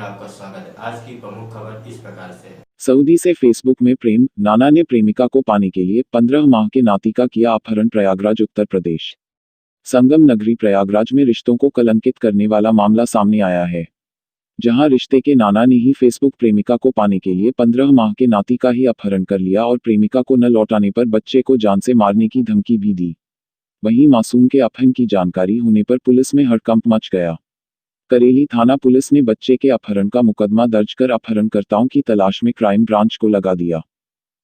आपका स्वागत है। आज की प्रमुख खबर इस प्रकार से है। सऊदी से फेसबुक में प्रेम, नाना ने प्रेमिका को पाने के लिए 15 माह के नाती का किया अपहरण। प्रयागराज उत्तर प्रदेश संगम नगरी प्रयागराज में रिश्तों को कलंकित करने वाला मामला सामने आया है, जहां रिश्ते के नाना ने ही फेसबुक प्रेमिका को पाने के लिए 15 माह के नाती का ही अपहरण कर लिया और प्रेमिका को न लौटाने पर बच्चे को जान से मारने की धमकी भी दी। वहीं मासूम के अपहरण की जानकारी होने पर पुलिस में हड़कंप मच गया। करेली थाना पुलिस ने बच्चे के अपहरण का मुकदमा दर्ज कर अपहरणकर्ताओं की तलाश में क्राइम ब्रांच को लगा दिया।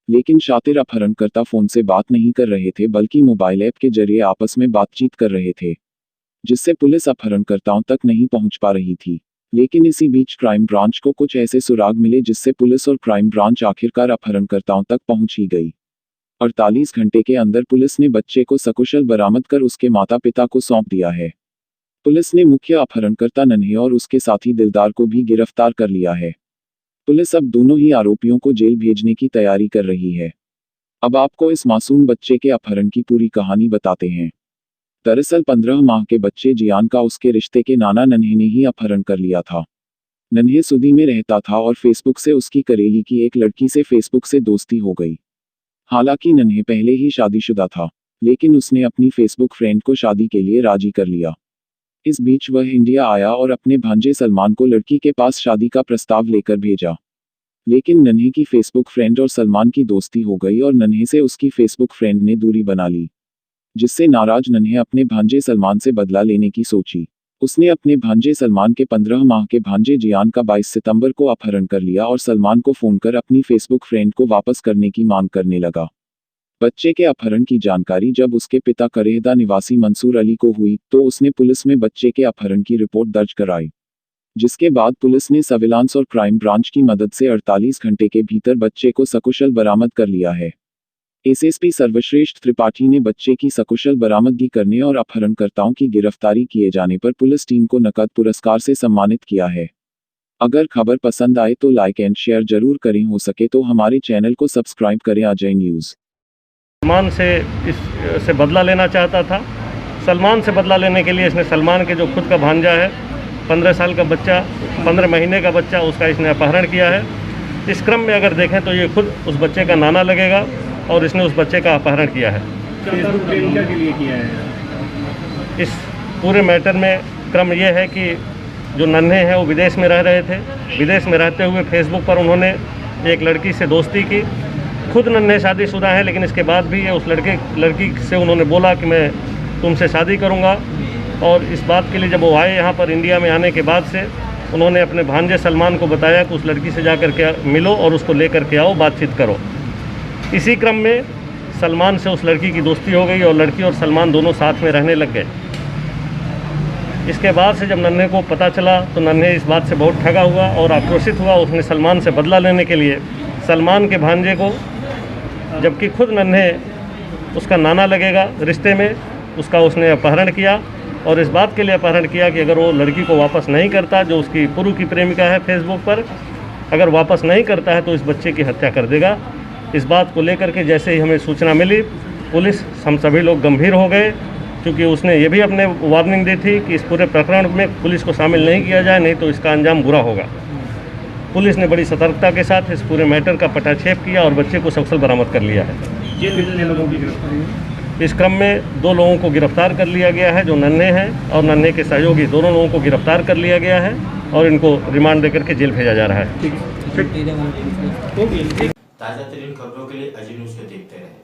लेकिन शातिर अपहरणकर्ता फोन से बात नहीं कर रहे थे, बल्कि मोबाइल ऐप के जरिए आपस में बातचीत कर रहे थे, जिससे पुलिस अपहरणकर्ताओं तक नहीं पहुंच पा रही थी। लेकिन इसी बीच क्राइम ब्रांच को कुछ ऐसे सुराग मिले जिससे पुलिस और क्राइम ब्रांच आखिरकार अपहरणकर्ताओं तक पहुंच ही गई। 48 घंटे के अंदर पुलिस ने बच्चे को सकुशल बरामद कर उसके माता पिता को सौंप दिया है। पुलिस ने मुख्य अपहरणकर्ता नन्हे और उसके साथी दिलदार को भी गिरफ्तार कर लिया है। पुलिस अब दोनों ही आरोपियों को जेल भेजने की तैयारी कर रही है। अब आपको इस मासूम बच्चे के अपहरण की पूरी कहानी बताते हैं। दरअसल 15 माह के बच्चे जियान का उसके रिश्ते के नाना नन्हे ने ही अपहरण कर लिया था। नन्हे सऊदी में रहता था और फेसबुक से उसकी करेली की एक लड़की से फेसबुक से दोस्ती हो गई। हालांकि नन्हे पहले ही शादीशुदा था, लेकिन उसने अपनी फेसबुक फ्रेंड को शादी के लिए राजी कर लिया। इस बीच वह इंडिया आया और अपने भांजे सलमान को लड़की के पास शादी का प्रस्ताव लेकर भेजा। लेकिन नन्हे की फेसबुक फ्रेंड और सलमान की दोस्ती हो गई और नन्हे से उसकी फेसबुक फ्रेंड ने दूरी बना ली, जिससे नाराज नन्हे अपने भांजे सलमान से बदला लेने की सोची। उसने अपने भांजे सलमान के 15 माह के भांजे जियान का 22 सितंबर को अपहरण कर लिया और सलमान को फोन कर अपनी फेसबुक फ्रेंड को वापस करने की मांग करने लगा। बच्चे के अपहरण की जानकारी जब उसके पिता करेहदा निवासी मंसूर अली को हुई, तो उसने पुलिस में बच्चे के अपहरण की रिपोर्ट दर्ज कराई, जिसके बाद पुलिस ने सर्विलांस और क्राइम ब्रांच की मदद से 48 घंटे के भीतर बच्चे को सकुशल बरामद कर लिया है। एसएसपी सर्वश्रेष्ठ त्रिपाठी ने बच्चे की सकुशल बरामदगी करने और अपहरणकर्ताओं की गिरफ्तारी किए जाने पर पुलिस टीम को नकद पुरस्कार से सम्मानित किया है। अगर खबर पसंद आए तो लाइक एंड शेयर जरूर करें, हो सके तो हमारे चैनल को सब्सक्राइब करें। अजय न्यूज़। सलमान से बदला लेना चाहता था। सलमान से बदला लेने के लिए इसने सलमान के जो खुद का भांजा है, 15 साल का बच्चा, 15 महीने का बच्चा, उसका इसने अपहरण किया है। इस क्रम में अगर देखें तो ये खुद उस बच्चे का नाना लगेगा और इसने उस बच्चे का अपहरण किया है। फेसबुक प्रेमिका के लिए किया है। इस पूरे मैटर में क्रम ये है कि जो नन्हे हैं वो विदेश में रह रहे थे। विदेश में रहते हुए फेसबुक पर उन्होंने एक लड़की से दोस्ती की। खुद नन्हे शादीशुदा है, लेकिन इसके बाद भी उस लड़की से उन्होंने बोला कि मैं तुमसे शादी करूंगा। और इस बात के लिए जब वो आए यहाँ पर इंडिया में आने के बाद से उन्होंने अपने भांजे सलमान को बताया कि उस लड़की से जाकर के मिलो और उसको लेकर के आओ, बातचीत करो। इसी क्रम में सलमान से उस लड़की की दोस्ती हो गई और लड़की और सलमान दोनों साथ में रहने लग गए। इसके बाद से जब नन्हे को पता चला तो नन्हे इस बात से बहुत ठगा हुआ और आक्रोशित हुआ। उसने सलमान से बदला लेने के लिए सलमान के भांजे को, जबकि खुद नन्हे उसका नाना लगेगा रिश्ते में, उसका उसने अपहरण किया। और इस बात के लिए अपहरण किया कि अगर वो लड़की को वापस नहीं करता, जो उसकी पूर्व की प्रेमिका है फेसबुक पर, अगर वापस नहीं करता है तो इस बच्चे की हत्या कर देगा। इस बात को लेकर के जैसे ही हमें सूचना मिली, पुलिस, हम सभी लोग गंभीर हो गए, क्योंकि उसने ये भी अपने वार्निंग दी थी कि इस पूरे प्रकरण में पुलिस को शामिल नहीं किया जाए, नहीं तो इसका अंजाम बुरा होगा। पुलिस ने बड़ी सतर्कता के साथ इस पूरे मैटर का पटाक्षेप किया और बच्चे को सकुशल बरामद कर लिया है। जेल भेजने लोगों की गिरफ्तारी। इस क्रम में 2 लोगों को गिरफ्तार कर लिया गया है, जो नन्हे हैं और नन्हे के सहयोगी, दोनों लोगों को गिरफ्तार कर लिया गया है और इनको रिमांड देकर के जेल भेजा जा रहा है। ताज़ा तरीन खबरों के लिए अजय न्यूज़ को देखते रहें।